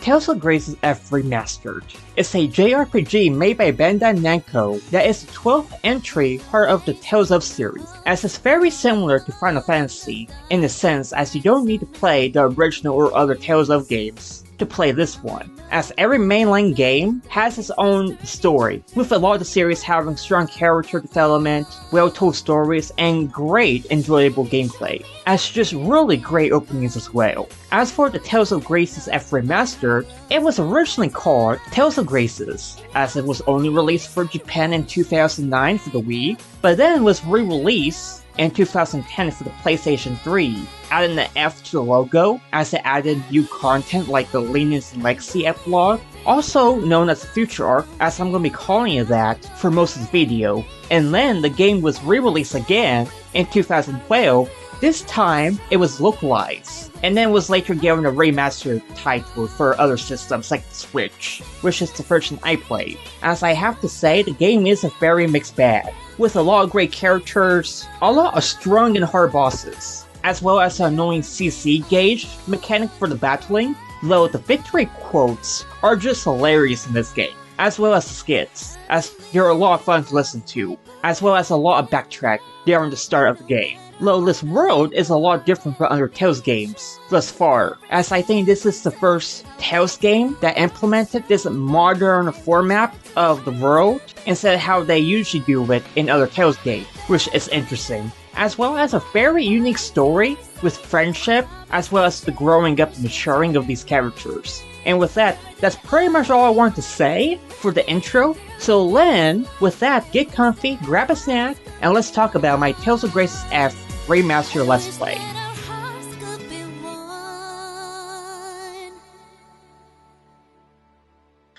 Tales of Graces F Remastered. It's a JRPG made by Bandi Namco that is the 12th entry part of the Tales of series, as it's very similar to Final Fantasy in the sense as you don't need to play the original or other Tales of games to play this one, as every mainline game has its own story, with a lot of the series having strong character development, well-told stories, and great enjoyable gameplay, as just really great openings as well. As for the Tales of Graces F Remastered, it was originally called Tales of Graces, as it was only released for Japan in 2009 for the Wii, but then was re-released in 2010 for the PlayStation 3, adding the F to the logo as it added new content like the Lineage and Legacy epilogue, also known as the Future Arc, as I'm going to be calling it that for most of the video. And then the game was re-released again in 2012. This time, it was localized, and then was later given a remastered title for other systems like the Switch, which is the version I played. As I have to say, the game is a very mixed bag, with a lot of great characters, a lot of strong and hard bosses, as well as an annoying CC gauge mechanic for the battling, though the victory quotes are just hilarious in this game, as well as the skits, as they're a lot of fun to listen to, as well as a lot of backtracking during the start of the game. Though this world is a lot different from other Tales games thus far, as I think this is the first Tales game that implemented this modern format of the world instead of how they usually do it in other Tales games, which is interesting. As well as a very unique story with friendship, as well as the growing up and maturing of these characters. And with that, that's pretty much all I want to say for the intro. So then, with that, get comfy, grab a snack, and let's talk about my Tales of Graces F Remaster Let's Play.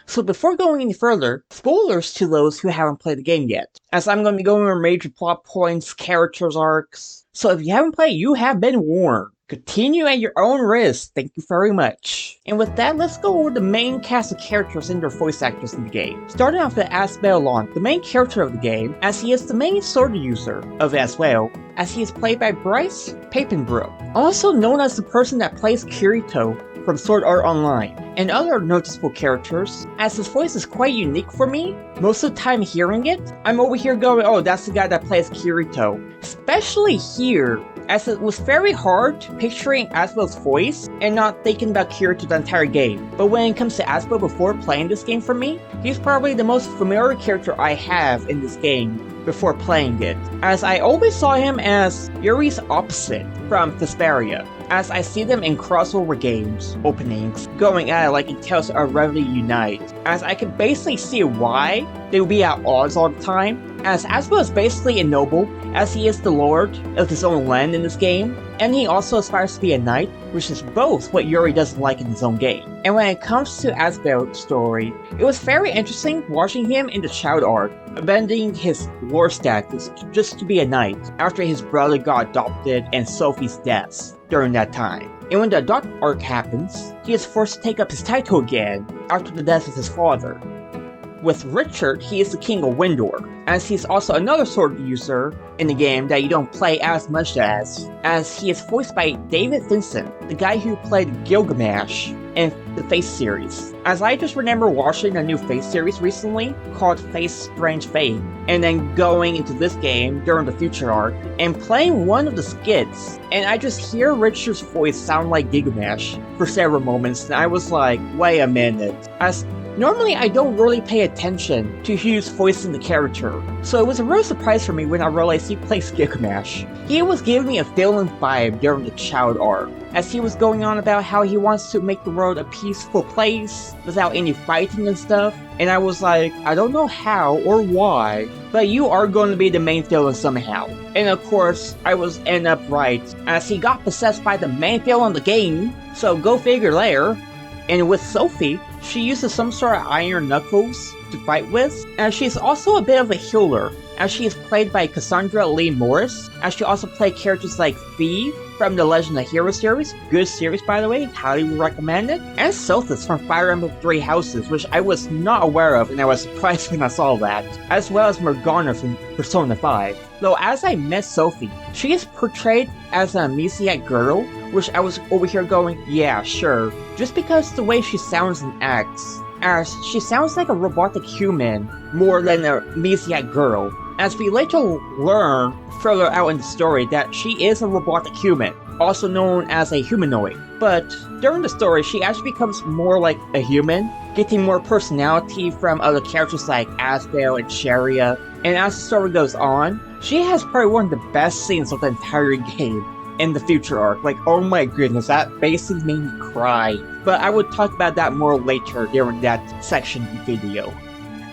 So before going any further, spoilers to those who haven't played the game yet, as I'm going to be going over major plot points, characters arcs, so if you haven't played, you have been warned. Continue at your own risk, thank you very much. And with that, let's go over the main cast of characters and their voice actors in the game. Starting off with Asbel, the main character of the game, as he is the main sword user of it as well, as he is played by Bryce Papenbrook, also known as the person that plays Kirito from Sword Art Online, and other noticeable characters, as his voice is quite unique for me. Most of the time hearing it, I'm over here going, oh, that's the guy that plays Kirito. Especially here, as it was very hard picturing Asbel's voice and not thinking about Kirito the entire game. But when it comes to Asbel before playing this game for me, he's probably the most familiar character I have in this game before playing it, as I always saw him as Yuri's opposite from Vesperia, as I see them in crossover games, openings, going at it like in Tales of Readily Unite, as I can basically see why they will be at odds all the time, as Asbel is basically a noble, as he is the lord of his own land in this game, and he also aspires to be a knight, which is both what Yuri doesn't like in his own game. And when it comes to Asbel's story, it was very interesting watching him in the child arc, abandoning his lore status just to be a knight, after his brother got adopted and Sophie's death during that time. And when the adopt arc happens, he is forced to take up his title again after the death of his father. With Richard, he is the king of Windor, as he's also another sword user in the game that you don't play as much as he is voiced by David Vincent, the guy who played Gilgamesh in the Face series. As I just remember watching a new Face series recently called Face Strange Fate, and then going into this game during the Future Arc and playing one of the skits, and I just hear Richard's voice sound like Gilgamesh for several moments, and I was like, wait a minute. As normally, I don't really pay attention to who's voicing the character, so it was a real surprise for me when I realized he plays Gilgamesh. He was giving me a villain vibe during the child arc, as he was going on about how he wants to make the world a peaceful place without any fighting and stuff, and I was like, I don't know how or why, but you are going to be the main villain somehow. And of course, I was end up right, as he got possessed by the main villain of the game, so go figure there. And with Sophie, she uses some sort of iron knuckles to fight with, and she's also a bit of a healer, as she is played by Cassandra Lee Morris, as she also played characters like Thief from the Legend of Heroes series, good series by the way, highly recommend it, and Sothis from Fire Emblem Three Houses, which I was not aware of and I was surprised when I saw that, as well as Morgana from Persona 5. Though as I met Sophie, she is portrayed as an amnesiac girl which I was over here going, yeah, sure, just because the way she sounds and acts, as she sounds like a robotic human more than a amnesiac girl, as we later learn further out in the story that she is a robotic human, also known as a humanoid. But during the story, she actually becomes more like a human, getting more personality from other characters like Asbel and Sharia, and as the story goes on, she has probably one of the best scenes of the entire game in the future arc. Like, oh my goodness, that basically made me cry. But I would talk about that more later during that section of the video.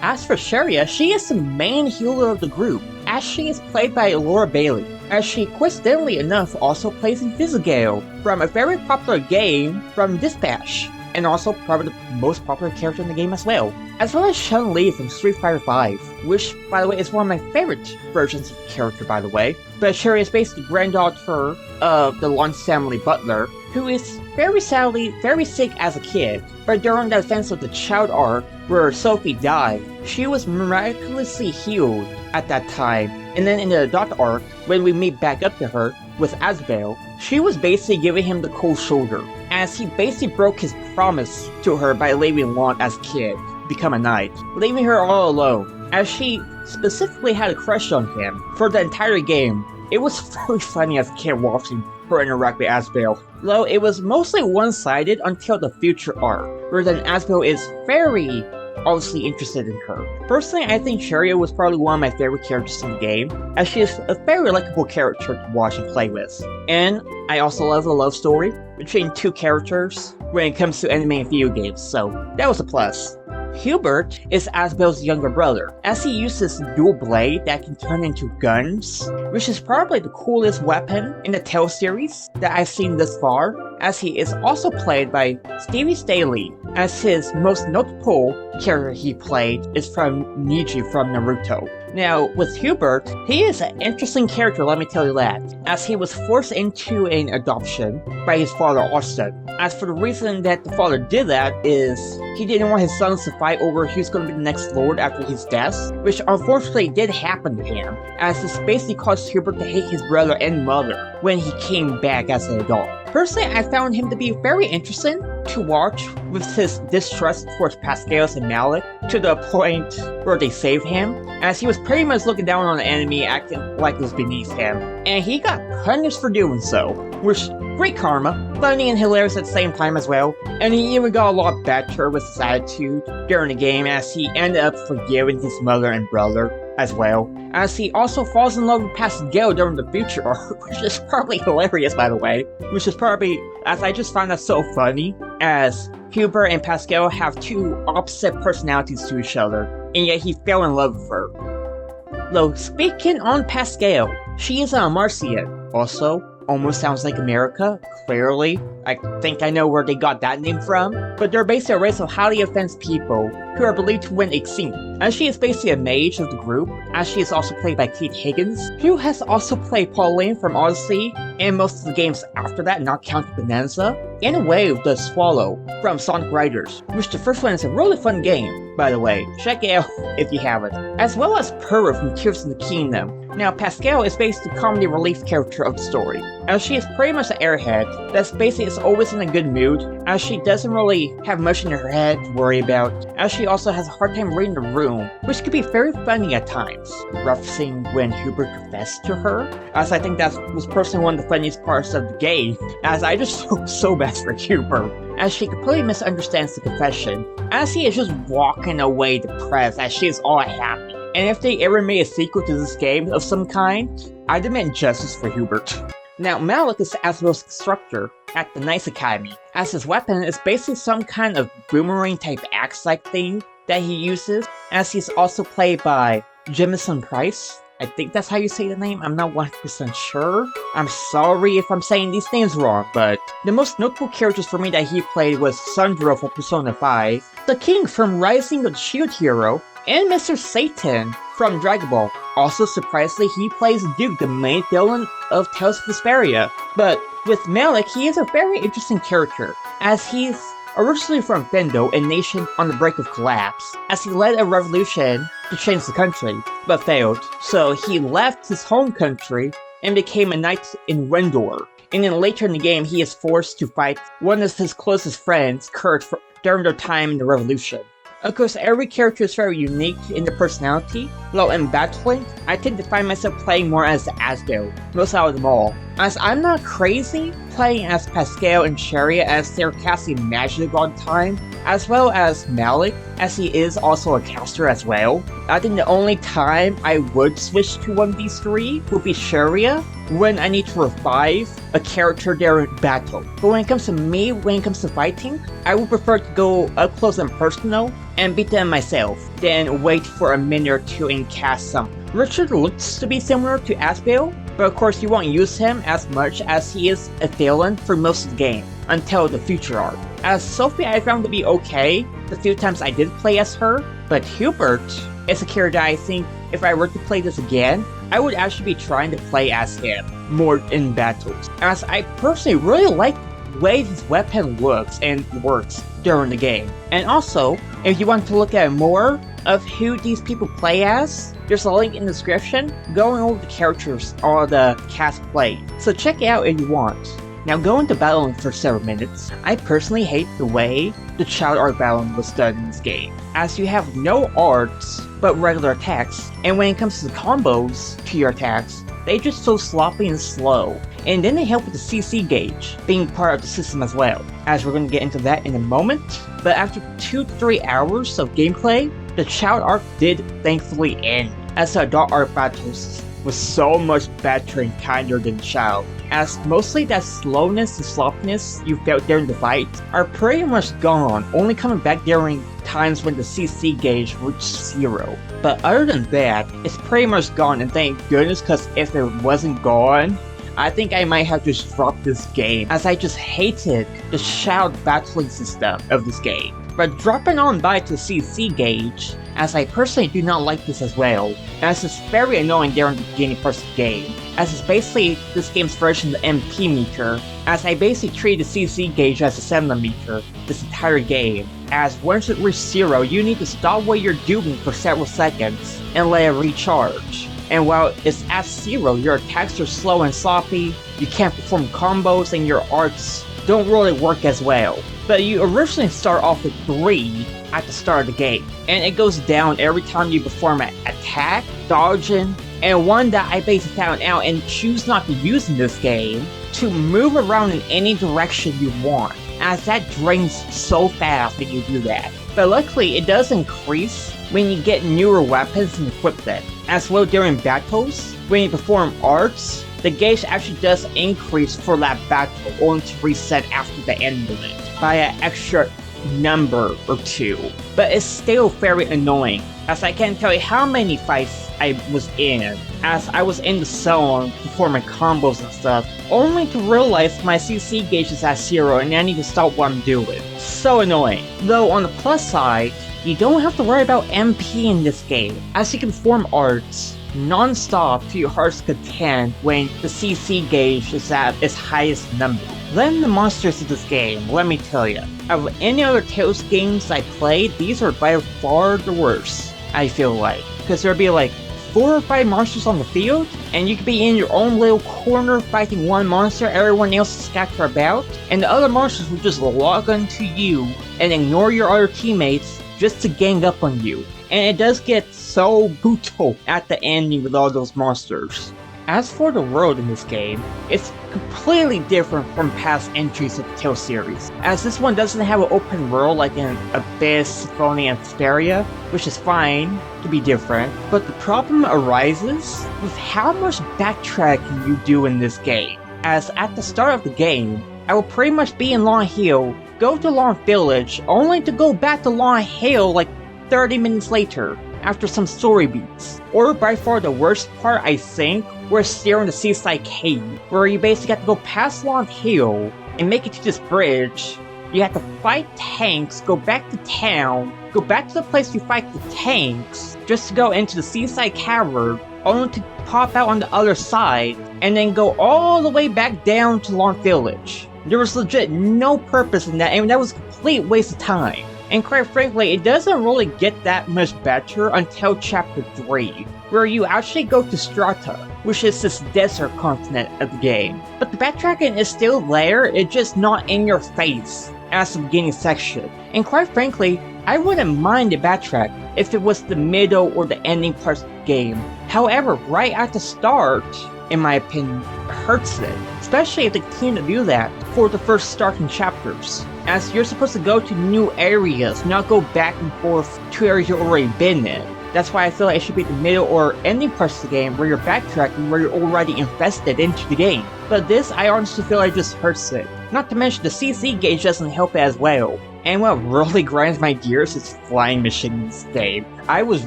As for Sharia, she is the main healer of the group, as she is played by Laura Bailey, as she coincidentally enough also plays Invisigale from a very popular game from Dispatch, and also probably the most popular character in the game as well as Chun-Li from Street Fighter V, which, by the way, is one of my favorite versions of the character, by the way. But Sharia is basically the granddaughter of the Lawrence family butler, who is very sadly very sick as a kid, but during the events of the child arc, where Sophie died, she was miraculously healed at that time, and then in the adult arc, when we meet back up to her with Asbel, she was basically giving him the cold shoulder, as he basically broke his promise to her by leaving Lon as a kid, become a knight, leaving her all alone, as she specifically had a crush on him for the entire game. It was very funny as a kid watching her interact with Asbel, though it was mostly one-sided until the future arc, where then Asbel is very obviously interested in her. Personally, I think Sharia was probably one of my favorite characters in the game, as she is a very likable character to watch and play with. And I also love the love story between two characters when it comes to anime and video games, so that was a plus. Hubert is Asbel's younger brother, as he uses a dual blade that can turn into guns, which is probably the coolest weapon in the Tale series that I've seen thus far, as he is also played by Stevie Staley, as his most notable character he played is from Neji from Naruto. Now, with Hubert, he is an interesting character, let me tell you that, as he was forced into an adoption by his father Austin. As for the reason that the father did that is he didn't want his sons to fight over who's going to be the next lord after his death, which unfortunately did happen to him, as this basically caused Hubert to hate his brother and mother when he came back as an adult. Personally, I found him to be very interesting to watch with his distrust towards Pascal and Malik to the point where they saved him, as he was pretty much looking down on the enemy, acting like it was beneath him, and he got punished for doing so, which great karma, funny and hilarious at the same time as well, and he even got a lot better with his attitude during the game as he ended up forgiving his mother and brother as well, as he also falls in love with Pascal during the future arc, which is probably hilarious by the way, which is probably, as I just found that so funny, as Hubert and Pascal have two opposite personalities to each other, and yet he fell in love with her. Though speaking on Pascal, she is a Martian, also almost sounds like America, clearly. I think I know where they got that name from, but they're basically a race of highly advanced people who are believed to went extinct, as she is basically a mage of the group, as she is also played by Kate Higgins, who has also played Pauline from Odyssey, and most of the games after that, not counting Bonanza, and Wave the Swallow from Sonic Riders, which the first one is a really fun game, by the way, check it out if you haven't, as well as Purah from Tears in the Kingdom. Now, Pascal is basically the comedy relief character of the story, as she is pretty much an airhead that's basically is always in a good mood, as she doesn't really have much in her head to worry about, as she also has a hard time reading the room, which could be very funny at times, referencing when Hubert confessed to her, as I think that was personally one of the funniest parts of the game, as I just feel so bad for Hubert, as she completely misunderstands the confession, as he is just walking away depressed as she is all happy. And if they ever made a sequel to this game of some kind, I demand justice for Hubert. Now, Malik is Asbel's instructor at the Knights Academy, as his weapon is basically some kind of boomerang type axe-like thing that he uses, as he's also played by Jemison Price. I think that's how you say the name, I'm not 100% sure. I'm sorry if I'm saying these names wrong, but the most notable characters for me that he played was Sandro from Persona 5, the King from Rising of the Shield Hero, and Mr. Satan from Dragon Ball. Also, surprisingly, he plays Duke, the main villain of Tales of Vesperia. But with Malik, he is a very interesting character, as he's originally from Bendo, a nation on the brink of collapse, as he led a revolution to change the country, but failed. So he left his home country and became a knight in Rendor, and then later in the game he is forced to fight one of his closest friends, Kurt, during their time in the Revolution. Of course, every character is very unique in their personality, though in battling, I tend to find myself playing more as Asbel, most out of them all, as I'm not crazy playing as Pascal and Sharia as they're casting magic all the time, as well as Malik, as he is also a caster as well. I think the only time I would switch to one of these three would be Sharia, when I need to revive a character during battle. But when it comes to me, when it comes to fighting, I would prefer to go up close and personal and beat them myself, then wait for a minute or two and cast some. Richard looks to be similar to Asbel, but of course you won't use him as much as he is a villain for most of the game, until the future arc. As Sophie I found to be okay the few times I did play as her, but Hubert is a character I think if I were to play this again, I would actually be trying to play as him more in battles, as I personally really like the way his weapon looks and works during the game. And also, if you want to look at more of who these people play as, there's a link in the description going over the characters or the cast play, so check it out if you want. Now going to battling for several minutes, I personally hate the way the child art battling was done in this game, as you have no arts but regular attacks, and when it comes to the combos to your attacks, they're just so sloppy and slow. And then they help with the CC gauge being part of the system as well, as we're going to get into that in a moment. But after 2-3 hours of gameplay, the child arc did thankfully end, as the adult arc battles was so much better and kinder than child, as mostly that slowness and sloppiness you felt during the fight are pretty much gone, only coming back during times when the CC gauge reached 0. But other than that, it's pretty much gone, and thank goodness, because if it wasn't gone, I think I might have just dropped this game, as I just hated the child battling system of this game. But dropping on by to CC gauge, as I personally do not like this as well, as it's very annoying during the beginning part of the game, as it's basically this game's version of the MP meter, as I basically treat the CC gauge as a stamina meter this entire game, as once it reaches 0, you need to stop what you're doing for several seconds and let it recharge. And while it's at 0, your attacks are slow and sloppy, you can't perform combos, and your arts don't really work as well. But you originally start off with 3 at the start of the game, and it goes down every time you perform an attack, dodging, and one that I basically found out and choose not to use in this game, to move around in any direction you want, as that drains so fast when you do that. But luckily it does increase when you get newer weapons and equip them. As well during battles, when you perform arts, the gauge actually does increase for that battle, only to reset after the end of it by an extra number or 2. But it's still very annoying, as I can't tell you how many fights I was in, as I was in the zone performing combos and stuff, only to realize my CC gauge is at 0 and I need to stop what I'm doing. So annoying. Though on the plus side, you don't have to worry about MP in this game, as you can perform arts non-stop to your heart's content when the CC gauge is at its highest number. Then the monsters of this game, let me tell you, of any other Tales games I played, these are by far the worst, I feel like. Because there'd be like 4 or 5 monsters on the field, and you could be in your own little corner fighting one monster, everyone else is scattered about, and the other monsters will just log onto you and ignore your other teammates just to gang up on you. And it does get so brutal at the ending with all those monsters. As for the world in this game, it's completely different from past entries of the Tales series, as this one doesn't have an open world like in Abyss, Symphonia, and Hysteria, which is fine to be different, but the problem arises with how much backtracking you do in this game, as at the start of the game, I will pretty much be in Long Hill, go to Long Village, only to go back to Long Hill like 30 minutes later, after some story beats. Or by far the worst part, I think, was during the Seaside Cave, where you basically have to go past Long Hill and make it to this bridge. You have to fight tanks, go back to town, go back to the place you fight the tanks, just to go into the Seaside Cavern, only to pop out on the other side, and then go all the way back down to Long Village. There was legit no purpose in that, and that was a complete waste of time. And quite frankly, it doesn't really get that much better until Chapter 3, where you actually go to Strata, which is this desert continent of the game. But the backtracking is still there, it's just not in your face as the beginning section. And quite frankly, I wouldn't mind the backtrack if it was the middle or the ending parts of the game. However, right at the start, in my opinion, hurts it, especially if they continue to do that for the first starting chapters, as you're supposed to go to new areas, not go back and forth to areas you've already been in. That's why I feel like it should be the middle or ending parts of the game where you're backtracking, where you're already invested into the game. But this, I honestly feel like just hurts it. Not to mention the CC gauge doesn't help it as well. And what really grinds my gears is flying machines game. I was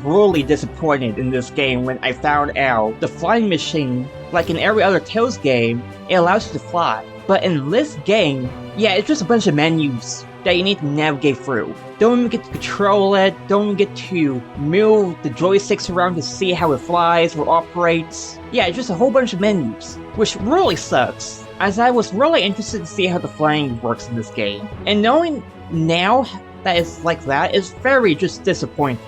really disappointed in this game when I found out the flying machine, like in every other Tales game, it allows you to fly. But in this game, yeah, it's just a bunch of menus that you need to navigate through. Don't even get to control it, don't even get to move the joysticks around to see how it flies or operates. Yeah, it's just a whole bunch of menus, which really sucks, as I was really interested to see how the flying works in this game. And knowing now that it's like that is very just disappointing.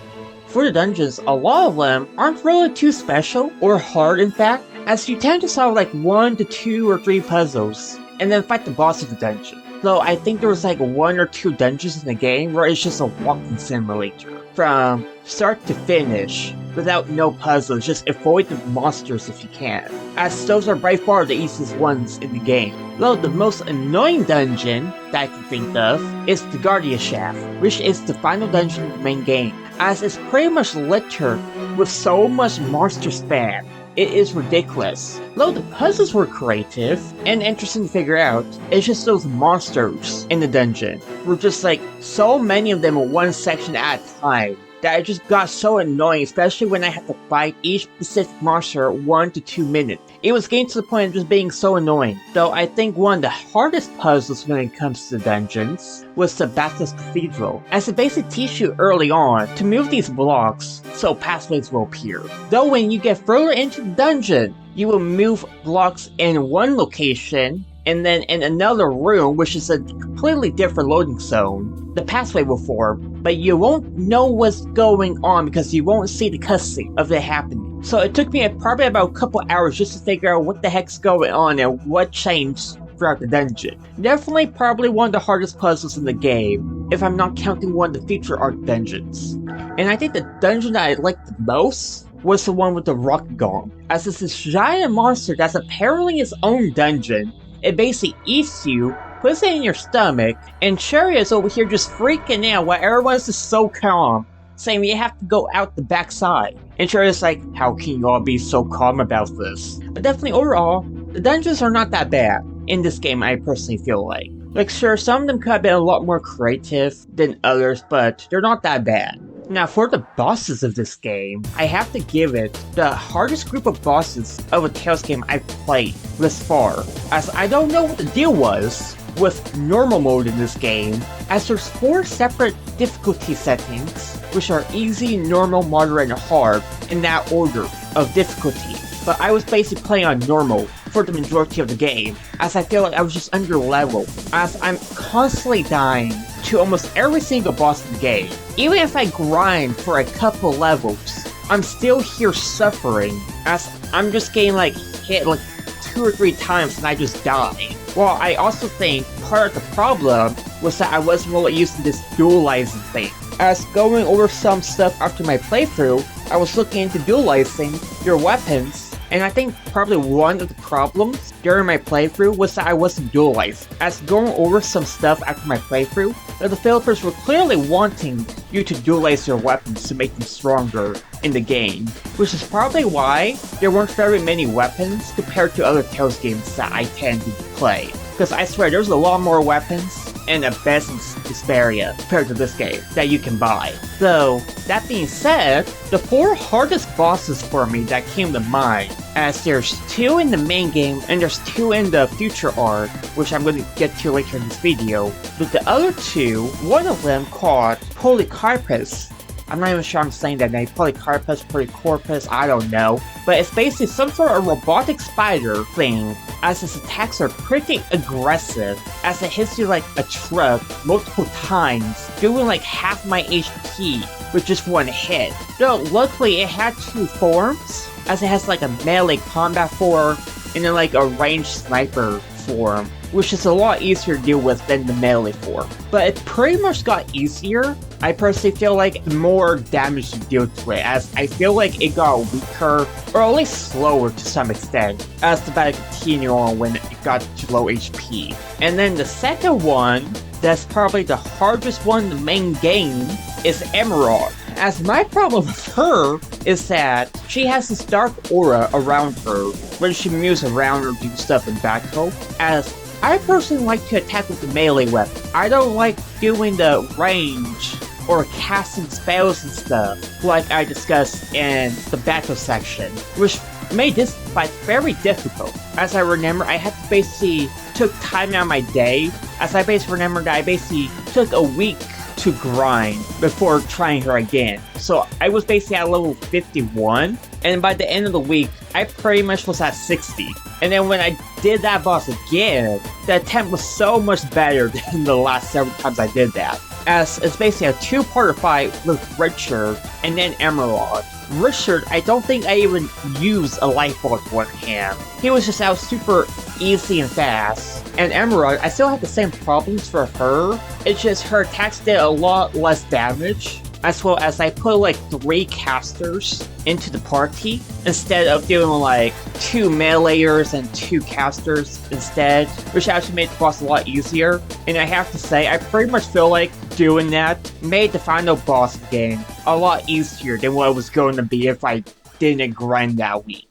For the dungeons, a lot of them aren't really too special, or hard in fact, as you tend to solve like 1 to 2 or 3 puzzles, and then fight the boss of the dungeon. Though I think there was like 1 or 2 dungeons in the game where it's just a walking simulator. From start to finish, without no puzzles, just avoid the monsters if you can, as those are by far the easiest ones in the game. Though the most annoying dungeon that I can think of is the Guardian Shaft, which is the final dungeon of the main game, as it's pretty much littered with so much monster spam. It is ridiculous. Though the puzzles were creative and interesting to figure out, it's just those monsters in the dungeon were just like so many of them in one section at a time that it just got so annoying, especially when I had to fight each specific monster 1 to 2 minutes. It was getting to the point of just being so annoying. Though I think one of the hardest puzzles when it comes to dungeons was the Basilisk Cathedral, as it basically teaches you early on to move these blocks so pathways will appear. Though when you get further into the dungeon, you will move blocks in one location, and then in another room, which is a completely different loading zone, the pathway will form, but you won't know what's going on because you won't see the cutscene of it happening. So it took me probably about a couple hours just to figure out what the heck's going on and what changed throughout the dungeon. Definitely probably one of the hardest puzzles in the game, if I'm not counting one of the feature arc dungeons. And I think the dungeon that I liked the most was the one with the rock gong, as it's this giant monster that's apparently its own dungeon. It basically eats you, puts it in your stomach, and Cherry is over here just freaking out while everyone's just so calm, saying you have to go out the backside. And Cherry's like, how can you all be so calm about this? But definitely overall, the dungeons are not that bad in this game, I personally feel like. Like sure, some of them could have been a lot more creative than others, but they're not that bad. Now for the bosses of this game, I have to give it the hardest group of bosses of a Tales game I've played thus far, as I don't know what the deal was with normal mode in this game, as there's 4 separate difficulty settings, which are easy, normal, moderate, and hard in that order of difficulty. But I was basically playing on normal for the majority of the game, as I feel like I was just under level, as I'm constantly dying to almost every single boss in the game. Even if I grind for a couple levels, I'm still here suffering, as I'm just getting like hit like 2 or 3 times and I just die. Well, I also think part of the problem was that I wasn't really used to this dualizing thing. As going over some stuff after my playthrough, I was looking into dualizing your weapons, and I think probably one of the problems during my playthrough was that I wasn't dualized. As going over some stuff after my playthrough, the developers were clearly wanting you to dualize your weapons to make them stronger in the game, which is probably why there weren't very many weapons compared to other Tales games that I tend to play. Because I swear there's a lot more weapons and a best in Vesperia compared to this game that you can buy. Though, that being said, the 4 hardest bosses for me that came to mind, as there's 2 in the main game and there's 2 in the future arc, which I'm going to get to later in this video, but the other 2, one of them called Polycarpus, I'm not even sure I'm saying that name. Polycarpus, Polycorpus, I don't know. But it's basically some sort of robotic spider thing, as its attacks are pretty aggressive, as it hits you like a truck multiple times, doing like half my HP with just one hit. Though luckily it had two forms, as it has like a melee combat form, and then like a ranged sniper form, which is a lot easier to deal with than the melee form. But it pretty much got easier. I personally feel like the more damage you deal to it, as I feel like it got weaker, or at least slower to some extent, as the battle continued on when it got to low HP. And then the second one, that's probably the hardest one in the main game, is Emerald. As my problem with her is that she has this dark aura around her when she moves around or do stuff in battle, as I personally like to attack with the melee weapon. I don't like doing the range or casting spells and stuff like I discussed in the battle section, which made this fight very difficult. As I remember, I had to basically took time out of my day, as I basically remember that I basically took a week to grind before trying her again. So I was basically at level 51, and by the end of the week, I pretty much was at 60. And then when I did that boss again, the attempt was so much better than the last several times I did that, as it's basically a two-parter fight with Richard and then Emerald. Richard, I don't think I even used a life ball with one hand. He was just out super easy and fast. And Emerald, I still have the same problems for her. It's just her attacks did a lot less damage, as well as I put like 3 casters into the party instead of doing like 2 meleeers and 2 casters instead, which actually made the boss a lot easier. And I have to say, I pretty much feel like doing that made the final boss game a lot easier than what it was going to be if I didn't grind that week.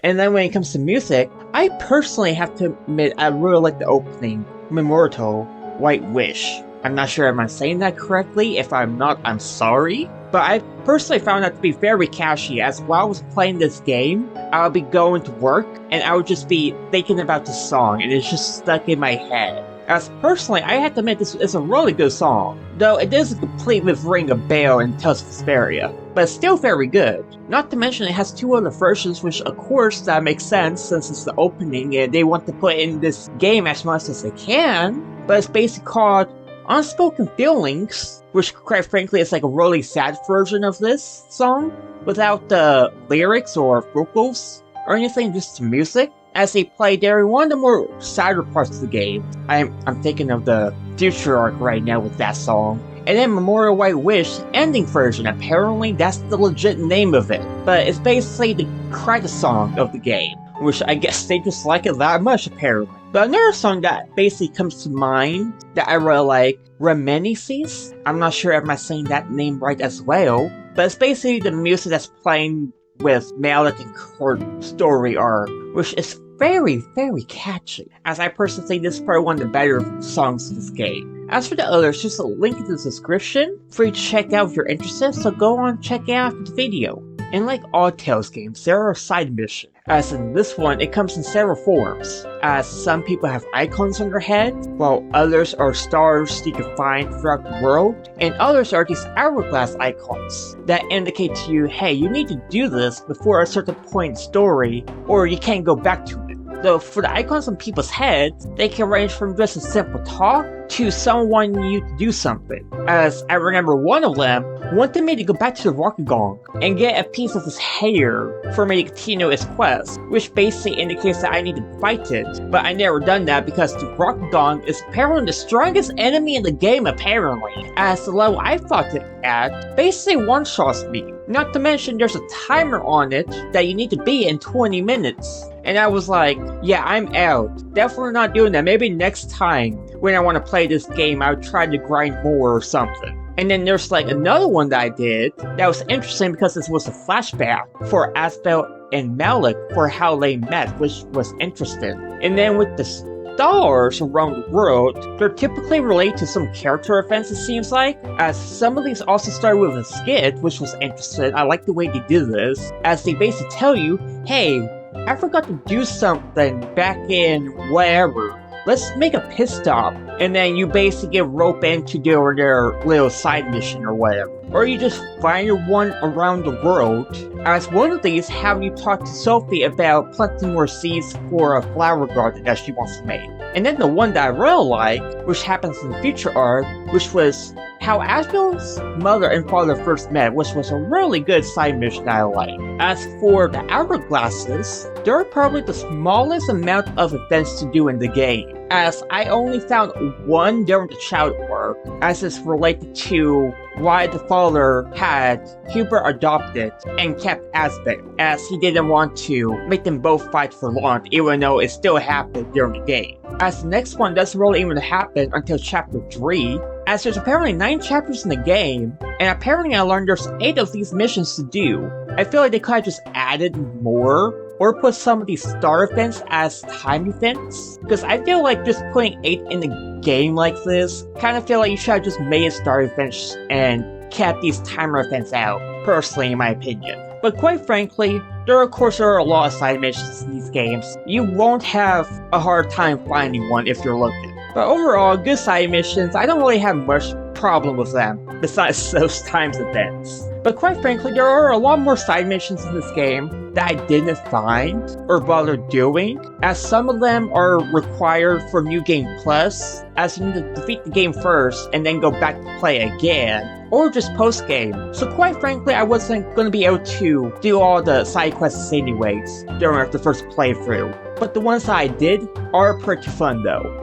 And then when it comes to music, I personally have to admit I really like the opening, Memorto, White Wish. I'm not sure if I'm saying that correctly. If I'm not, I'm sorry. But I personally found that to be very catchy, as while I was playing this game, I would be going to work, and I would just be thinking about the song, and it's just stuck in my head. As personally, I have to admit this is a really good song, though it doesn't completely ring a bell in Tales of Vesperia, but it's still very good. Not to mention it has 2 other versions, which of course that makes sense since it's the opening and they want to put in this game as much as they can, but it's basically called Unspoken Feelings, which quite frankly is like a really sad version of this song, without the lyrics or vocals or anything, just the music. As they play during one of the more sadder parts of the game. I'm thinking of the future arc right now with that song. And then Memorial White Wish ending version, apparently that's the legit name of it. But it's basically the credit song of the game, which I guess they just like it that much apparently. But another song that basically comes to mind that I really like, Reminiscences. I'm not sure if I'm saying that name right as well, but it's basically the music that's playing with Malik and Kurt's story arc, which is very, very catchy, as I personally think this is probably one of the better songs in this game. As for the others, just a link in the description for you to check out if you're interested, so go on check it out after the video. And like all Tales games, there are side missions. As in this one, it comes in several forms, as some people have icons on their head, while others are stars you can find throughout the world, and others are these hourglass icons that indicate to you, hey, you need to do this before a certain point in the story, or you can't go back to it. Though for the icons on people's heads, they can range from just a simple talk to someone you to do something. As I remember one of them wanted me to go back to the Rocket Gong and get a piece of his hair for me to continue his quest, which basically indicates that I need to fight it, but I never done that because the Rocket Gong is apparently the strongest enemy in the game apparently, as the level I fought it at basically one-shots me. Not to mention there's a timer on it that you need to be in 20 minutes. And I was like, yeah, I'm out. Definitely not doing that. Maybe next time when I want to play this game, I would try to grind more or something. And then there's like another one that I did that was interesting because this was a flashback for Asbel and Malik for how they met, which was interesting. And then with the stars around the world, they're typically related to some character events it seems like, as some of these also start with a skit, which was interesting. I like the way they did this, as they basically tell you, hey, I forgot to do something back in wherever, let's make a pit stop. And then you basically get roped into doing their little side mission or whatever. Or you just find your one around the world. As one of these, have you talk to Sophie about planting more seeds for a flower garden that she wants to make. And then the one that I really like, which happens in the future arc, which was how Asbel's mother and father first met, which was a really good side mission that I like. As for the hourglasses, there are probably the smallest amount of events to do in the game, as I only found one during the child arc, as it's related to why the father had Hubert adopted and kept Asbel, as he didn't want to make them both fight for long, even though it still happened during the game. As the next one doesn't really even happen until chapter 3, as there's apparently 9 chapters in the game, and apparently I learned there's 8 of these missions to do. I feel like they could have just added more, or put some of these star events as time events, because I feel like just putting 8 in the game like this, kind of feel like you should have just made it star events and kept these timer events out, personally in my opinion. But quite frankly, there are a lot of side missions in these games. You won't have a hard time finding one if you're looking. But overall, good side missions, I don't really have much problem with them, besides those times events. But quite frankly, there are a lot more side missions in this game that I didn't find or bother doing, as some of them are required for New Game Plus, as you need to defeat the game first and then go back to play again, or just post-game. So quite frankly, I wasn't going to be able to do all the side quests anyways during the first playthrough. But the ones that I did are pretty fun though.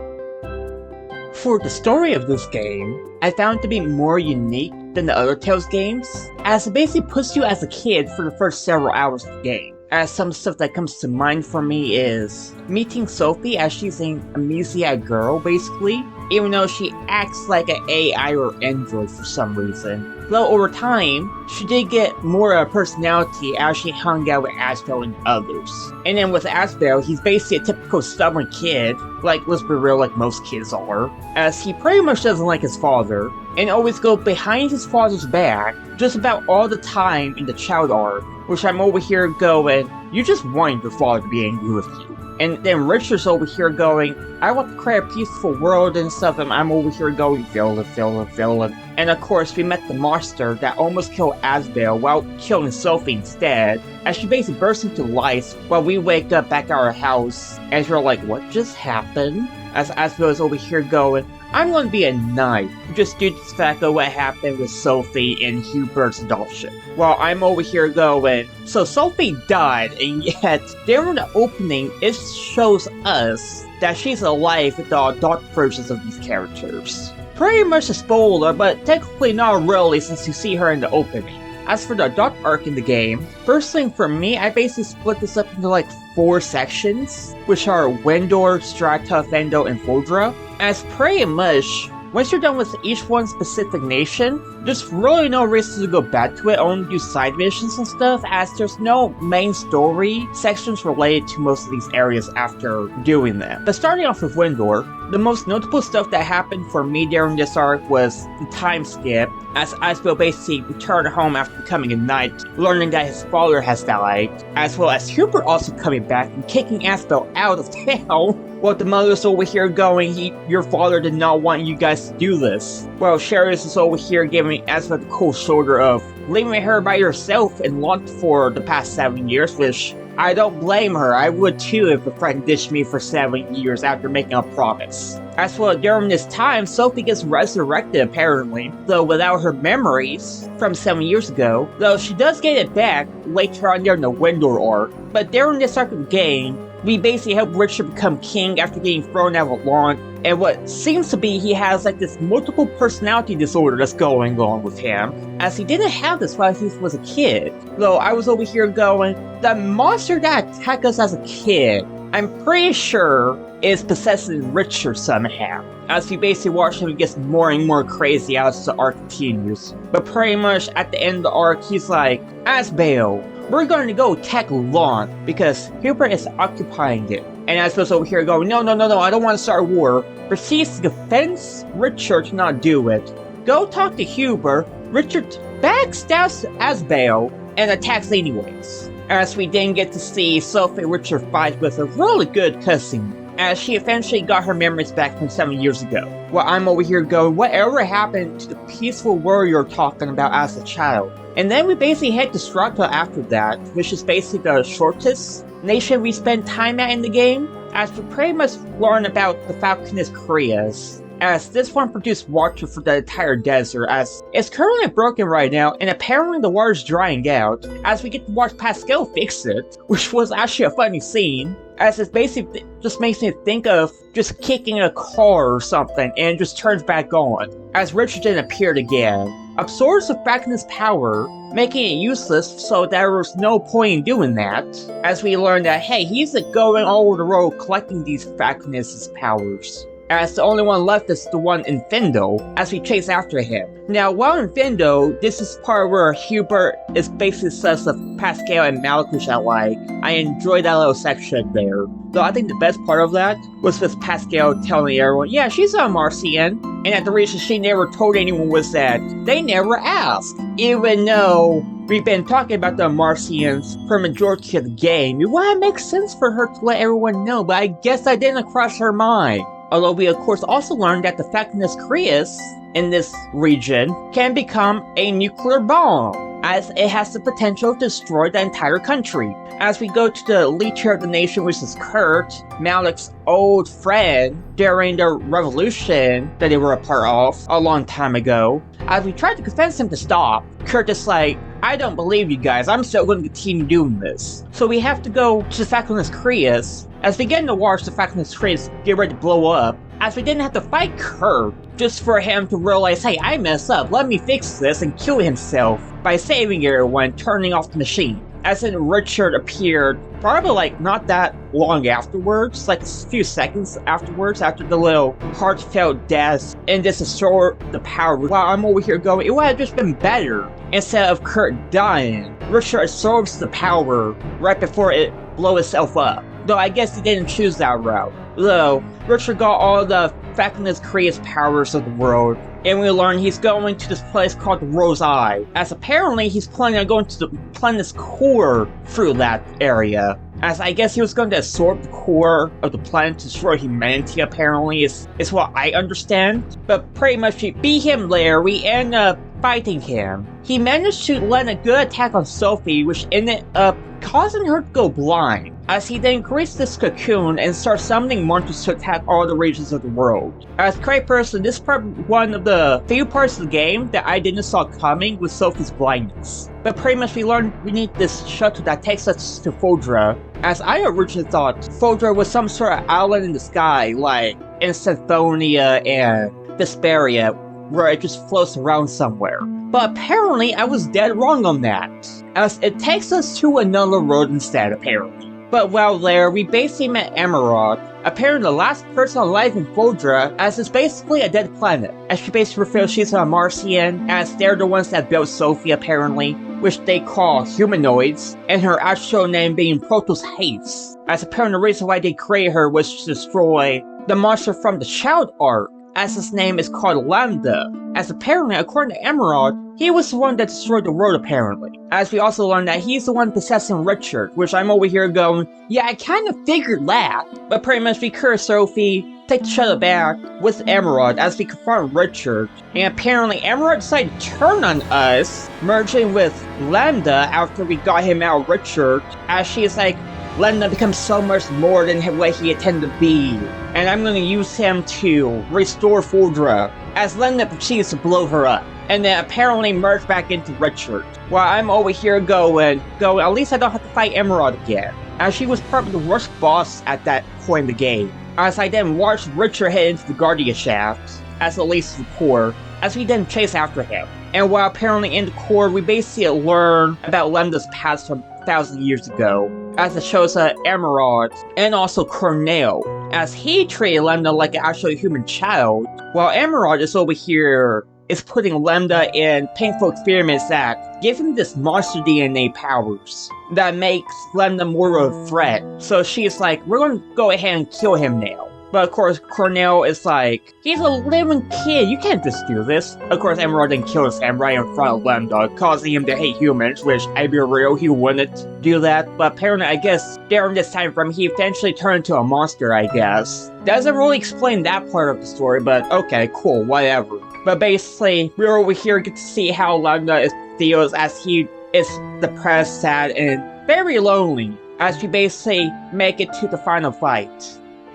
For the story of this game, I found it to be more unique than the other Tales games, as it basically puts you as a kid for the first several hours of the game. As some stuff that comes to mind for me is meeting Sophie as she's an amnesiac girl, basically, even though she acts like an AI or android for some reason. Though over time, she did get more of a personality as she hung out with Asbel and others. And then with Asbel, he's basically a typical stubborn kid, like let's be real, like most kids are, as he pretty much doesn't like his father, and always go behind his father's back just about all the time in the child arc, which I'm over here going, you just want your father to be angry with you. And then Richard's over here going, I want to create a peaceful world and stuff, and I'm over here going, villain. And of course, we met the monster that almost killed Asbel while killing Sophie instead, as she basically bursts into life while we wake up back at our house, and we're like, what just happened? As Asbel is over here going, I'm going to be a knight, just due to the fact of what happened with Sophie and Hubert's adoption. While I'm over here going, so Sophie died, and yet, during the opening, it shows us that she's alive with the adult versions of these characters. Pretty much a spoiler, but technically not really since you see her in the opening. As for the adult arc in the game, first thing for me, I basically split this up into like 4 sections, which are Wendor, Strata, Vendo, and Fodra. As pretty much, once you're done with each one specific nation, there's really no reason to go back to it, only do side missions and stuff, as there's no main story sections related to most of these areas after doing them. But starting off with Wendor, the most notable stuff that happened for me during this arc was the time skip, as Asbel basically returned home after becoming a knight, learning that his father has died, as well as Hubert also coming back and kicking Asbel out of town. While the mother's over here going, your father did not want you guys to do this. While Sherris is over here giving Asbel the cold shoulder of leaving her by herself and locked for the past 7 years, which I don't blame her. I would too if a friend ditched me for 7 years after making a promise. As well, during this time, Sophie gets resurrected apparently, though without her memories from 7 years ago, though she does get it back later on during the Wendor arc. But during this arc of the game, we basically help Richard become king after getting thrown out of lawn, and what seems to be he has like this multiple personality disorder that's going on with him, as he didn't have this while he was a kid. Though I was over here going, the monster that attacked us as a kid, I'm pretty sure is possessing Richard somehow, as we basically watch him get more and more crazy as the arc continues. But pretty much at the end of the arc, he's like, Asbel, we're going to go attack Lawn, because Hubert is occupying it. And Asbel's over here going, no, I don't want to start a war. Proceeds to convince Richard to not do it. Go talk to Hubert. Richard backstabs Asbel and attacks anyways. As we then get to see Sophie and Richard fight with a really good cutscene. as she eventually got her memories back from 7 years ago. While I'm over here going, whatever happened to the peaceful world you're talking about as a child? And then we basically head to Strata after that, which is basically the shortest nation we spend time at in the game, as we pretty much learn about the Falconist Krias, as this one produced water for the entire desert, as it's currently broken right now, and apparently the water's drying out, as we get to watch Pascal fix it, which was actually a funny scene, as it basically just makes me think of just kicking a car or something, and it just turns back on, as Richardson appeared again, absorbs the Falconist power, making it useless, so there was no point in doing that, as we learn that, hey, he's going all over the road collecting these Falconist powers, as the only one left is the one in Fendo, as we chase after him. Now, while in Fendo, this is part where Hubert is basically says of Pascal and Malikush alike. I enjoyed that little section there. Though I think the best part of that was with Pascal telling everyone, yeah, she's a Martian, and that the reason she never told anyone was that they never asked. Even though we've been talking about the Martians for the majority of the game, it would make sense for her to let everyone know, but I guess that didn't cross her mind. Although we of course also learned that the Falconist Krias in this region can become a nuclear bomb, as it has the potential to destroy the entire country. As we go to the leader of the nation, which is Kurt, Malik's old friend during the revolution that they were a part of a long time ago, as we tried to convince him to stop, Kurt is like, I don't believe you guys, I'm still going to continue doing this. So we have to go to the Falconist Krias, as we get in the watch the Falconist Krias get ready to blow up, as we didn't have to fight Kurt, just for him to realize, hey, I messed up, let me fix this, and kill himself by saving everyone, turning off the machine. As in, Richard appeared probably like not that long afterwards, like a few seconds afterwards, after the little heartfelt death and just absorb the power. While I'm over here going, it would have just been better. Instead of Kurt dying, Richard absorbs the power right before it blows itself up. Though I guess he didn't choose that route. Though, Richard got all the Falconist Krias powers of the world, and we learn he's going to this place called the Rose Eye, as apparently he's planning on going to the planet's core through that area. As I guess he was going to absorb the core of the planet to destroy humanity, apparently, is what I understand. But pretty much we beat him there, we end up fighting him. He managed to land a good attack on Sophie, which ended up causing her to go blind, as he then creates this cocoon and starts summoning monsters to attack all the regions of the world. As a person, this is probably one of the few parts of the game that I didn't saw coming with Sophie's blindness. But pretty much we learned we need this shuttle that takes us to Fodra, as I originally thought Fodra was some sort of island in the sky, like in Symphonia and Vesperia, where it just floats around somewhere. But apparently I was dead wrong on that, as it takes us to another road instead, apparently. But while there, we basically met Emerald, apparently the last person alive in Fodra, as it's basically a dead planet, as she basically reveals she's a Martian, as they're the ones that built Sophie apparently, which they call humanoids, and her actual name being Protos Hates, as apparently the reason why they created her was to destroy the monster from the Child arc, as his name is called Lambda, as apparently, according to Emerald, he was the one that destroyed the world apparently. As we also learned that he's the one possessing Richard, which I'm over here going, yeah, I kind of figured that. But pretty much we cure Sophie, take the shuttle back with Emerald as we confront Richard, and apparently Emerald decided to turn on us, merging with Lambda after we got him out of Richard, as she's like, Lambda becomes so much more than what he intended to be, and I'm going to use him to restore Fodra, as Lambda proceeds to blow her up, and then apparently merge back into Richard. While I'm over here going, at least I don't have to fight Emerald again, as she was probably the worst boss at that point in the game. As I then watched Richard head into the Guardian Shaft, as at least the core, as we then chase after him. And while apparently in the core, we basically learn about Lambda's past from 1,000 years ago, as it shows Emerald and also Cornell, as he treated Lambda like an actual human child, while Emerald is over here is putting Lambda in painful experiments that give him this monster DNA powers that makes Lambda more of a threat. So she's like, we're going to go ahead and kill him now. But of course, Cornell is like, he's a living kid, you can't just do this. Of course, Emerald then kills him right in front of Lambda, causing him to hate humans, which, I'd be real, he wouldn't do that. But apparently, I guess, during this time frame, he eventually turned into a monster, I guess. Doesn't really explain that part of the story, but okay, cool, whatever. But basically, we're over here get to see how Lambda feels as he is depressed, sad, and very lonely, as we basically make it to the final fight.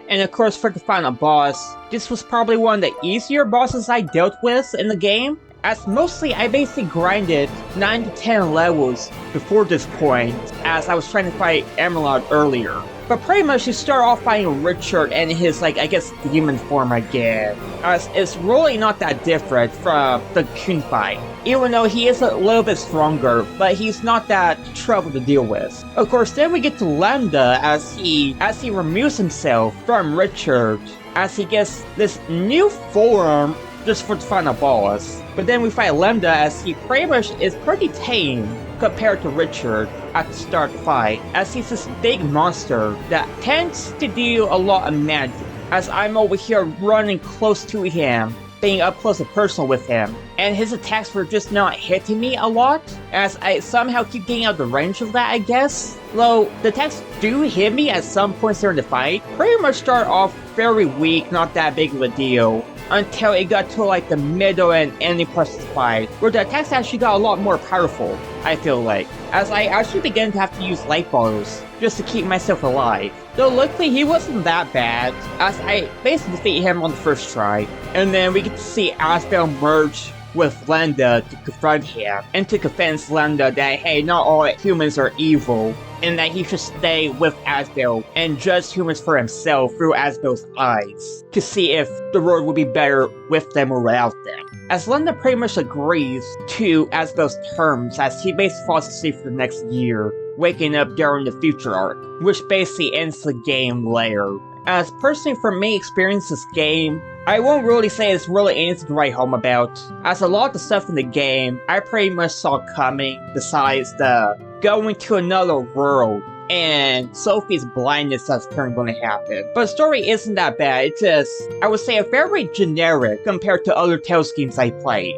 And of course, for the final boss, this was probably one of the easier bosses I dealt with in the game, as mostly I basically grinded 9 to 10 levels before this point, as I was trying to fight Emerald earlier. But pretty much you start off fighting Richard and his, like, I guess, demon form again, as it's really not that different from the Kun fight, even though he is a little bit stronger, but he's not that trouble to deal with. Of course, then we get to Lambda as he removes himself from Richard, as he gets this new form just for the final boss. But then we fight Lambda as he pretty much is pretty tame compared to Richard at the start of the fight, as he's this big monster that tends to do a lot of magic, as I'm over here running close to him, being up close and personal with him, and his attacks were just not hitting me a lot, as I somehow keep getting out of the range of that, I guess. Though the attacks do hit me at some points during the fight, pretty much start off very weak, not that big of a deal, until it got to like the middle and ending parts of the fight, where the attacks actually got a lot more powerful, I feel like, as I actually began to have to use light bars just to keep myself alive. Though luckily he wasn't that bad, as I basically defeat him on the first try, and then we get to see Asbel merge with Lambda to confront him, and to convince Lambda that hey, not all humans are evil, and that he should stay with Asbel and judge humans for himself through Asbel's eyes, to see if the world would be better with them or without them. As Lambda pretty much agrees to Asbel's terms, as he basically falls asleep for the next year, waking up during the future arc, which basically ends the game later. As personally for me experiencing this game, I won't really say it's really anything to write home about, as a lot of the stuff in the game I pretty much saw coming, besides the going to another world and Sophie's blindness that's currently going to happen. But the story isn't that bad, it's just, I would say, a very generic compared to other Tales games I played.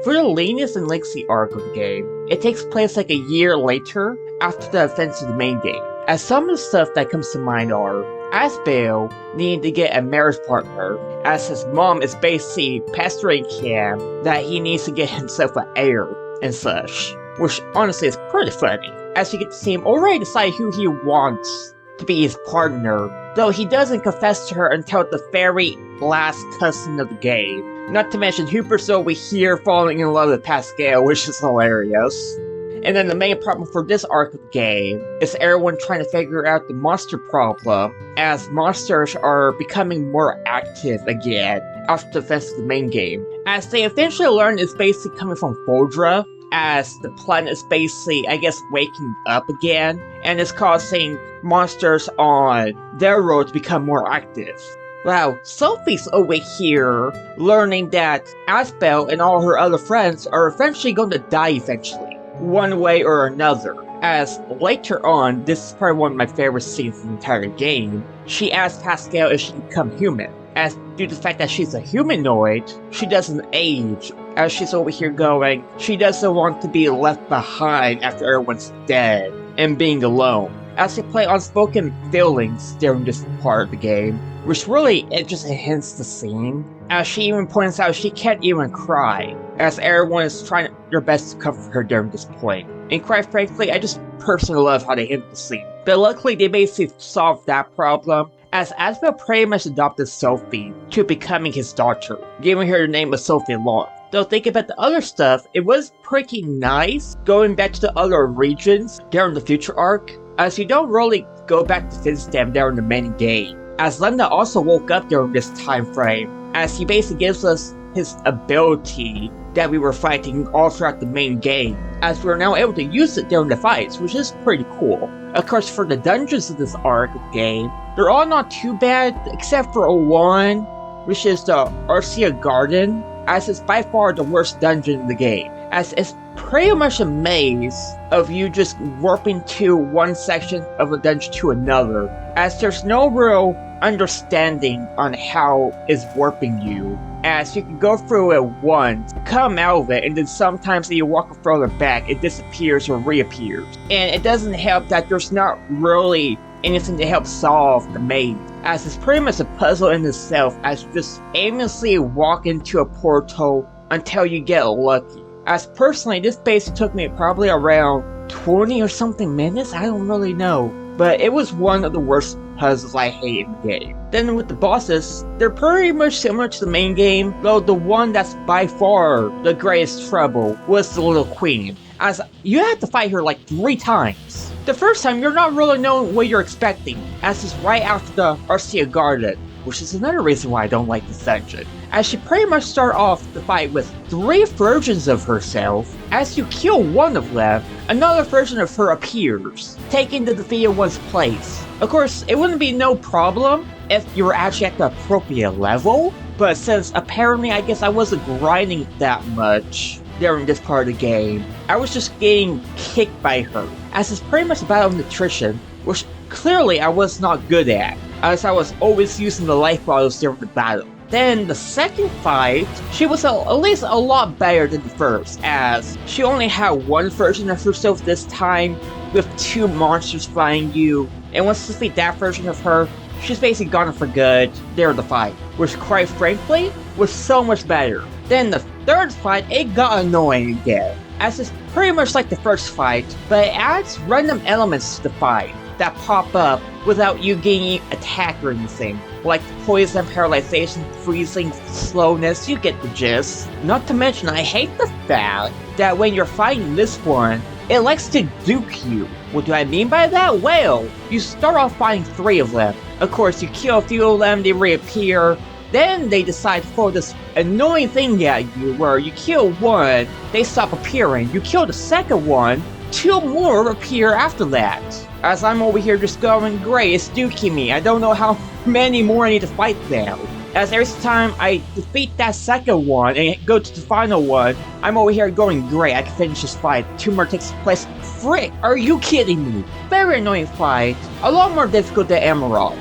For the Lineage and Legacy arc of the game, it takes place like a year later after the events of the main game, as some of the stuff that comes to mind are Asbel needing to get a marriage partner, as his mom is basically pestering him that he needs to get himself an heir and such, which honestly is pretty funny, as you get to see him already decide who he wants to be his partner, though he doesn't confess to her until the very last cutscene of the game. Not to mention Hooper's over here falling in love with Pascal, which is hilarious. And then the main problem for this arc of the game is everyone trying to figure out the monster problem, as monsters are becoming more active again after the events of the main game. As they eventually learn it's basically coming from Foldra, as the planet is basically, I guess, waking up again, and is causing monsters on their road to become more active. Wow, Sophie's over here learning that Asbel and all her other friends are eventually going to die eventually, one way or another. As later on, this is probably one of my favorite scenes in the entire game, she asks Pascal if she can become human, as due to the fact that she's a humanoid, she doesn't age, as she's over here going, she doesn't want to be left behind after everyone's dead, and being alone. As they play unspoken feelings during this part of the game, which really, it just hints the scene, as she even points out she can't even cry, as everyone is trying their best to comfort her during this point. And quite frankly, I just personally love how they hint the scene. But luckily they basically solved that problem, as Asbel pretty much adopted Sophie to becoming his daughter, giving her the name of Sophie Long. Though thinking about the other stuff, it was pretty nice going back to the other regions during the future arc, as you don't really go back to visit them during the main game. As Lambda also woke up during this time frame, as he basically gives us his ability that we were fighting all throughout the main game, as we're now able to use it during the fights, which is pretty cool. Of course, for the dungeons of this arc of the game, they're all not too bad, except for one, which is the Arcia Garden, as it's by far the worst dungeon in the game, as it's pretty much a maze of you just warping to one section of a dungeon to another, as there's no real understanding on how it's warping you, as you can go through it once, come out of it, and then sometimes when you walk further back, it disappears or reappears. And it doesn't help that there's not really anything to help solve the maze, as it's pretty much a puzzle in itself, as you just aimlessly walk into a portal until you get lucky. As personally, this base took me probably around 20 or something minutes, I don't really know, but it was one of the worst puzzles I hate in the game. Then with the bosses, they're pretty much similar to the main game, though the one that's by far the greatest trouble was the little queen, as you had to fight her like 3 times. The first time, you're not really knowing what you're expecting, as it's right after the Arcia Garden, which is another reason why I don't like this dungeon, as she pretty much starts off the fight with 3 versions of herself. As you kill one of them, another version of her appears, taking the defeated one's place. Of course, it wouldn't be no problem if you were actually at the appropriate level, but since apparently I guess I wasn't grinding that much during this part of the game, I was just getting kicked by her, as it's pretty much a battle of nutrition, which clearly I was not good at, as I was always using the life bottles during the battle. Then the second fight, she was at least a lot better than the first, as she only had one version of herself this time, with 2 monsters flying you, and once you defeat that version of her, she's basically gone for good during the fight, which quite frankly, was so much better. Then the third fight, it got annoying again, as it's pretty much like the first fight, but it adds random elements to the fight that pop up without you getting attacked or anything, like poison, paralyzation, freezing, slowness, you get the gist. Not to mention, I hate the fact that when you're fighting this one, it likes to duke you. What do I mean by that? Well, you start off fighting 3 of them. Of course, you kill a few of them, they reappear. Then they decide to throw this annoying thing at you where you kill one, they stop appearing. You kill the second one, 2 more appear after that. As I'm over here just going, great, it's duking me. I don't know how many more I need to fight now. As every time I defeat that second one and go to the final one, I'm over here going, great, I can finish this fight. 2 more takes place. Frick, are you kidding me? Very annoying fight. A lot more difficult than Emerald.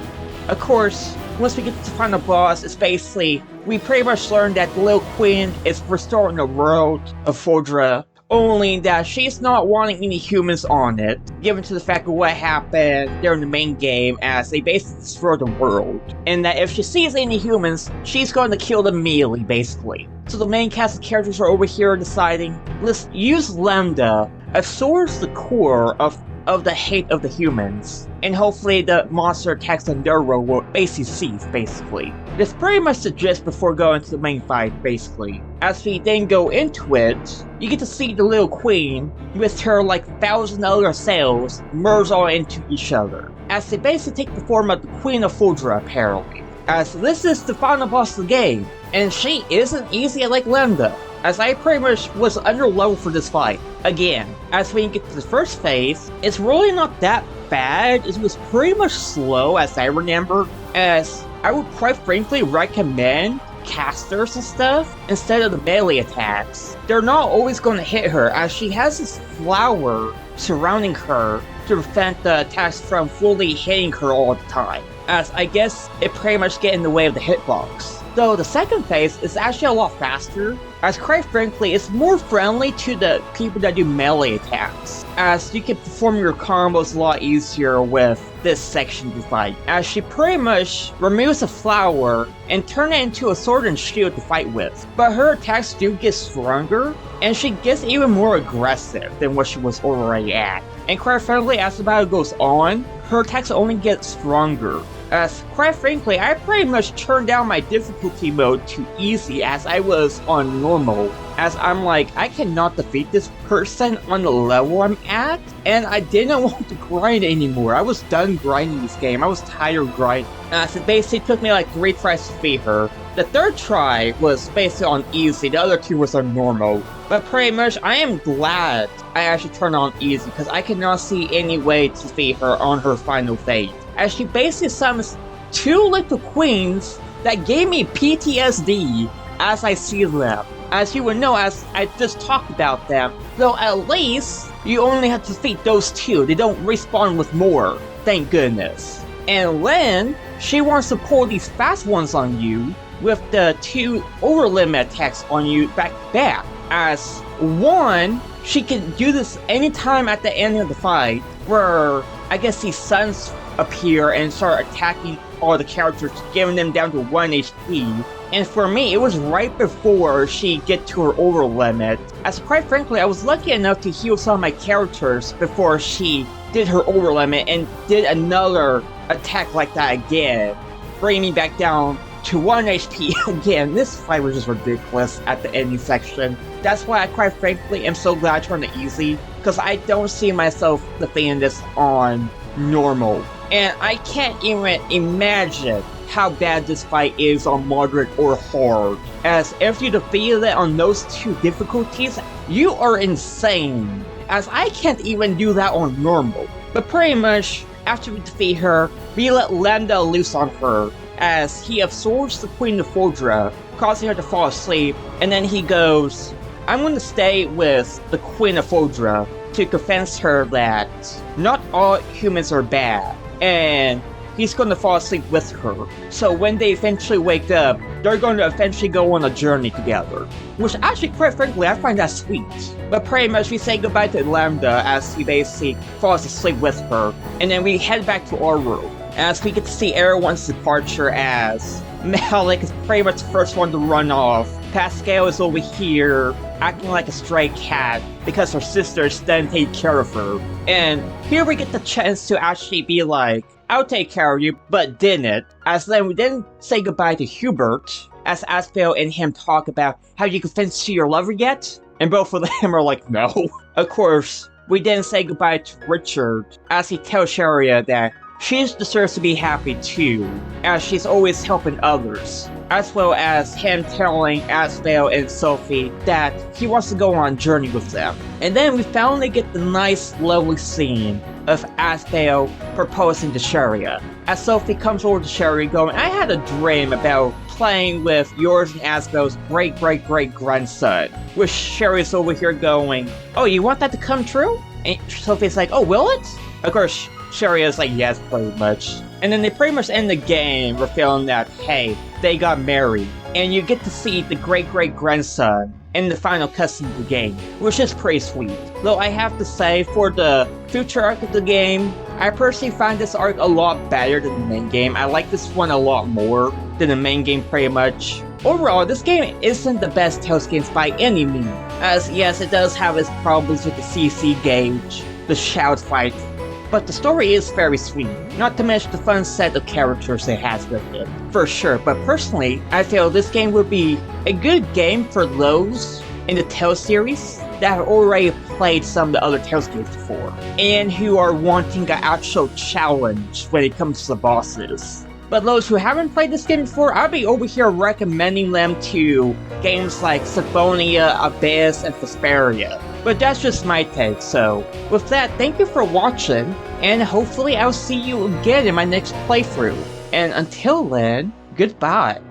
Of course, once we get to the final boss, it's basically, we pretty much learn that the little queen is restoring the world of Fordra, only that she's not wanting any humans on it, given to the fact of what happened during the main game as they basically destroyed the world, and that if she sees any humans, she's going to kill them immediately, basically. So the main cast of characters are over here deciding, let's use Lambda as sort of the core of the hate of the humans, and hopefully the monster attacks on their world will basically cease, basically. That's pretty much the gist before going to the main fight, basically. As we then go into it, you get to see the little queen with her like 1,000 other cells merge all into each other, as they basically take the form of the Queen of Fudra, apparently. As this is the final boss of the game, and she isn't easy like Lambda, as I pretty much was under level for this fight. Again, as when you get to the first phase, it's really not that bad. It was pretty much slow as I remember, as I would quite frankly recommend casters and stuff instead of the melee attacks. They're not always going to hit her, as she has this flower surrounding her to prevent the attacks from fully hitting her all the time, as I guess it pretty much get in the way of the hitbox. Though the second phase is actually a lot faster, as quite frankly it's more friendly to the people that do melee attacks, as you can perform your combos a lot easier with this section of the fight, as she pretty much removes a flower and turns it into a sword and shield to fight with. But her attacks do get stronger, and she gets even more aggressive than what she was already at. And quite frankly, as the battle goes on, her attacks only get stronger. As quite frankly, I pretty much turned down my difficulty mode to easy as I was on normal, as I'm like, I cannot defeat this person on the level I'm at, and I didn't want to grind anymore. I was done grinding this game. I was tired of grinding. As it basically took me like 3 tries to defeat her. The third try was basically on easy, the other 2 was on normal. But pretty much, I am glad I actually turned on easy, because I cannot see any way to defeat her on her final fate, as she basically summons 2 little queens that gave me PTSD as I see them. as you would know as I just talked about them. Though at least, you only have to defeat those 2, they don't respawn with more, thank goodness. And Lynn, she wants to pull these fast ones on you, with the 2 over limit attacks on you back to back. As one, she can do this anytime at the end of the fight, where I guess these suns appear and start attacking all the characters, giving them down to 1 HP. And for me, it was right before she get to her over limit, as quite frankly, I was lucky enough to heal some of my characters before she did her over limit and did another attack like that again, bringing me back down to 1 HP again. This fight was just ridiculous at the ending section. That's why I quite frankly am so glad I turned it easy, because I don't see myself defeating this on normal. And I can't even imagine how bad this fight is on moderate or hard, as if you defeated it on those 2 difficulties, you are insane, as I can't even do that on normal. But pretty much, after we defeat her, we let Lambda loose on her, as he absorbs the Queen of Fodra, causing her to fall asleep, and then he goes, I'm going to stay with the Queen of Fodra to convince her that not all humans are bad, and he's going to fall asleep with her. So when they eventually wake up, they're going to eventually go on a journey together. Which actually, quite frankly, I find that sweet. But pretty much we say goodbye to Lambda as he basically falls asleep with her, and then we head back to Overworld, as we get to see everyone's departure, as Malik is pretty much the first one to run off. Pascal is over here, acting like a stray cat, because her sisters didn't take care of her. And here we get the chance to actually be like, I'll take care of you, but didn't. As then we didn't say goodbye to Hubert, as Aspel and him talk about how you confess to your lover yet? And both of them are like, no. Of course, we didn't say goodbye to Richard, as he tells Sharia that she deserves to be happy too, as she's always helping others, as well as him telling Aspel and Sophie that he wants to go on a journey with them. And then we finally get the nice, lovely scene of Aspel proposing to Sharia, as Sophie comes over to Sharia going, I had a dream about playing with yours and Aspel's great-great-great-grandson, with Sharia's over here going, oh, you want that to come true? And Sophie's like, oh, will it? Of course, Sharia's like, yes, pretty much. And then they pretty much end the game revealing that, hey, they got married. And you get to see the great-great-grandson in the final cutscene of the game, which is pretty sweet. Though I have to say, for the future arc of the game, I personally find this arc a lot better than the main game. I like this one a lot more than the main game pretty much. Overall, this game isn't the best Tales games by any means, as yes, it does have its problems with the CC gauge, the shout fight, but the story is very sweet, not to mention the fun set of characters it has with it, for sure. But personally, I feel this game would be a good game for those in the Tales series that have already played some of the other Tales games before, and who are wanting an actual challenge when it comes to the bosses. But those who haven't played this game before, I'll be over here recommending them to games like Symphonia, Abyss, and Vesperia. But that's just my take, so with that, thank you for watching, and hopefully I'll see you again in my next playthrough. And until then, goodbye.